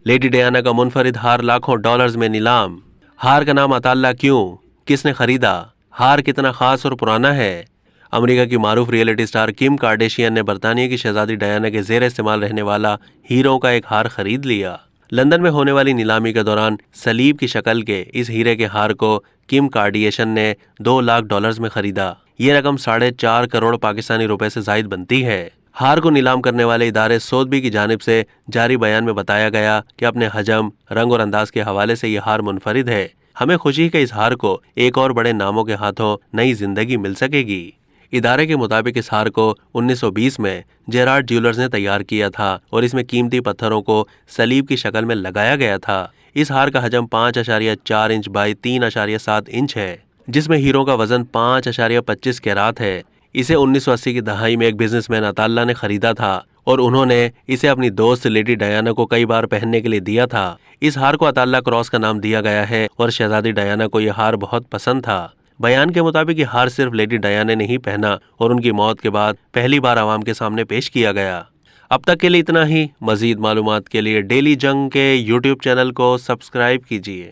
Lady Diana का मुनफरिद हार लाखों डॉलर्स में नीलाम। हार का नाम अताल्ला क्यों, किसने खरीदा, हार कितना खास और पुराना है। अमेरिका की मारूफ रियलिटी स्टार किम कार्डेशियन ने बरतानिया की शहजादी डायना के जेर इस्तेमाल रहने वाला हीरों का एक हार खरीद लिया। लंदन में होने वाली नीलामी के दौरान सलीब की शक्ल के इस हीरे के हार को किम कार्डेशियन ने 2 लाख डॉलर्स में खरीदा। ये रकम 4.5 करोड़ पाकिस्तानी रुपए से जायद बनती है। हार को नीलाम करने वाले इदारे सोथबी की जानिब से जारी बयान में बताया गया कि अपने हजम, रंग और अंदाज के हवाले से ये हार मुनफरिद है। हमें खुशी है कि इस हार को एक और बड़े नामों के हाथों नई जिंदगी मिल सकेगी। इदारे के मुताबिक इस हार को 1920 में जेरार्ड ज्वेलर्स ने तैयार किया था और इसमें कीमती पत्थरों को सलीब की शक्ल में लगाया गया था। इस हार का हजम 5.4 इंच बाई 3.7 इंच है, जिसमें हीरों का वजन 5.25 कैरात है। इसे 1980 की दहाई में एक बिजनेसमैन अताल्ला ने खरीदा था और उन्होंने इसे अपनी दोस्त लेडी डायना को कई बार पहनने के लिए दिया था। इस हार को अताल्ला क्रॉस का नाम दिया गया है और शहजादी डायना को यह हार बहुत पसंद था। बयान के मुताबिक ये हार सिर्फ लेडी डायना ने ही पहना और उनकी मौत के बाद पहली बार आवाम के सामने पेश किया गया। अब तक के लिए इतना ही। मजीद मालूमात के लिए डेली जंग के YouTube चैनल को सब्सक्राइब कीजिए।